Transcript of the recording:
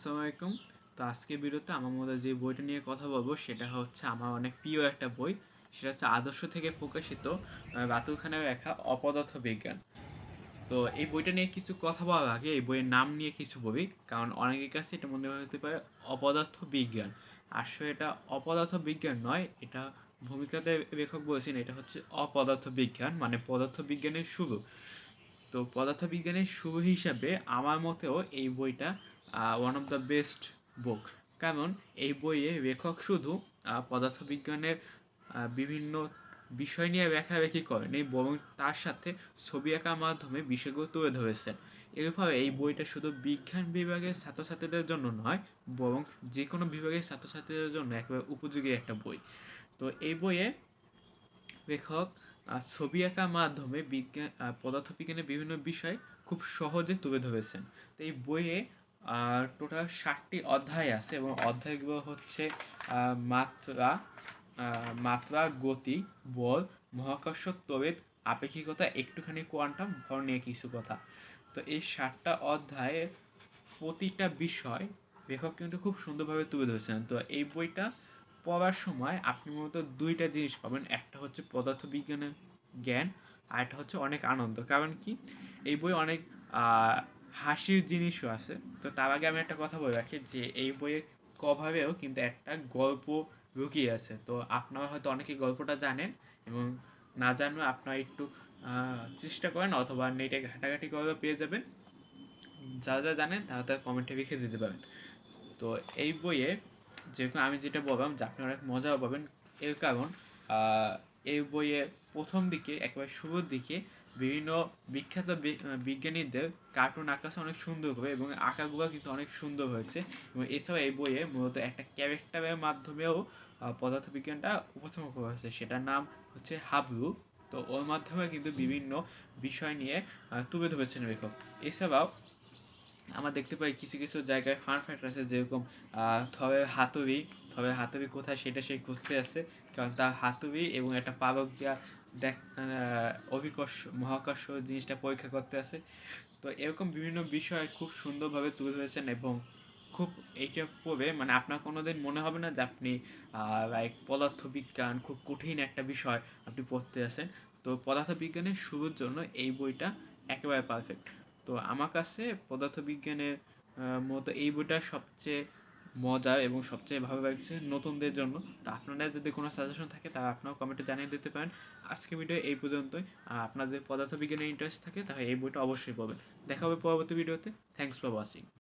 আসসালামু আলাইকুম। তো আজকের ভিডিওতে আমার মধ্যে যে বইটা নিয়ে কথা বলবো সেটা হচ্ছে আমার অনেক প্রিয় একটা বই। সেটা হচ্ছে আদর্শ থেকে প্রকাশিত বাতুল খানের লেখা অপদার্থ বিজ্ঞান। তো এই বইটা নিয়ে কিছু কথা বলার আগে এই বইয়ের নাম নিয়ে কিছু বলি, কারণ অনেকের কাছে এটা মনে হতে পারে অপদার্থ বিজ্ঞান। আসলে এটা অপদার্থ বিজ্ঞান নয়, এটা ভূমিকাতে লেখক বলেছেন এটা হচ্ছে অপদার্থ বিজ্ঞান, মানে পদার্থ বিজ্ঞানের শুরু। তো পদার্থবিজ্ঞানের শুরু হিসাবে আমার মতেও এই বইটা ওয়ান অফ দ্য বেস্ট বুক। কারণ এই বইয়ে লেখক শুধু পদার্থবিজ্ঞানের বিভিন্ন বিষয় নিয়ে লেখালেখি করেনি, বরং তার সাথে ছবি আঁকার মাধ্যমে বিষয়গুলো তুলে ধরেছেন। এর ফলে এই বইটা শুধু বিজ্ঞান বিভাগের ছাত্রছাত্রীদের জন্য নয়, বরং যে কোনো বিভাগের ছাত্রছাত্রীদের জন্য একেবারে উপযোগী একটা বই। তো এই বইয়ে লেখক ছবি আঁকার মাধ্যমে বিজ্ঞান পদার্থবিজ্ঞানের বিভিন্ন বিষয় খুব সহজে তুলে ধরেছেন। তো এই বইয়ে টোটাল 60টি অধ্যায় আছে এবং অধ্যায়গুলো হচ্ছে মাত্রা, গতি, বল, মহাকর্ষ, তড়িৎ, আপেক্ষিকতা, একটুখানি কোয়ান্টাম, ভর নিয়ে কিছু কথা। তো এই 7টা অধ্যায়ে প্রতিটা বিষয় লেখক কিন্তু খুব সুন্দরভাবে তুলে ধরেছেন। তো এই বইটা পড়ার সময় আপনি মূলত দুইটা জিনিস পাবেন, একটা হচ্ছে পদার্থবিজ্ঞানের জ্ঞান, আর একটা হচ্ছে অনেক আনন্দ। কারণ কি, এই বই অনেক হাসির জিনিসও আছে। তো তার আগে আমি একটা কথা বলে রাখি যে এই বইয়ের কভারেও কিন্তু একটা গল্প লুকিয়ে আছে। তো আপনারা হয়তো অনেকে গল্পটা জানেন, এবং না জানলে আপনারা একটু চেষ্টা করেন অথবা নেটে ঘাটাঘাটি করেও পেয়ে যাবেন। যারা যারা জানেন তারা কমেন্টে লিখে দিতে পারেন। তো এই বইয়ে যেরকম আমি যেটা বললাম যে আপনি অনেক মজাও পাবেন, এর কারণ এই বইয়ে প্রথম দিকে একেবারে শুরুর দিকে বিভিন্ন বিখ্যাত বিজ্ঞানীদের কার্টুন আঁকাছে অনেক সুন্দর করে, এবং আঁকাগুলো কিন্তু অনেক সুন্দর হয়েছে। এবং এছাড়াও এই বইয়ে মূলত একটা ক্যারেক্টারের মাধ্যমেও পদার্থবিজ্ঞানটা উপস্থাপন করা হয়েছে, সেটার নাম হচ্ছে হাবলু। তো ওর মাধ্যমে কিন্তু বিভিন্ন বিষয় নিয়ে তুলে ধরেছেন লেখক। এছাড়াও আমরা দেখতে পাই কিছু কিছু জায়গায় ফান ফ্যাক্ট আছে, যেরকম থরের হাতুড়ি কোথায় সেটা সে খুঁজতে আছে, কারণ তার হাতুড়ি এবং একটা পালক দিয়া দেখ অভিকর্ষ মহাকর্ষ জিনিসটা পরীক্ষা করতে আছে। তো এরকম বিভিন্ন বিষয় খুব সুন্দরভাবে তুলে ধরেছেন, এবং খুব এইটা পড়বে মানে আপনার কোনোদিন মনে হবে না যে আপনি লাইক পদার্থবিজ্ঞান খুব কঠিন একটা বিষয় আপনি পড়তে আছেন। তো পদার্থবিজ্ঞানের শুরুর জন্য এই বইটা একেবারে পারফেক্ট। তো আমার কাছে পদার্থবিজ্ঞানের মতো এই বইটা সবচেয়ে মজার এবং সবচেয়ে ভালো লাগছে নতুনদের জন্য। তো আপনাদের যদি কোনো সাজেশন থাকে তা আপনারাও কমেন্টে জানিয়ে দিতে পারেন। আজকে ভিডিও এই পর্যন্তই। আপনার যদি পদার্থবিজ্ঞানের ইন্টারেস্ট থাকে তাহলে এই বইটা অবশ্যই পড়বেন। দেখা হবে পরবর্তী ভিডিওতে। Thanks for watching.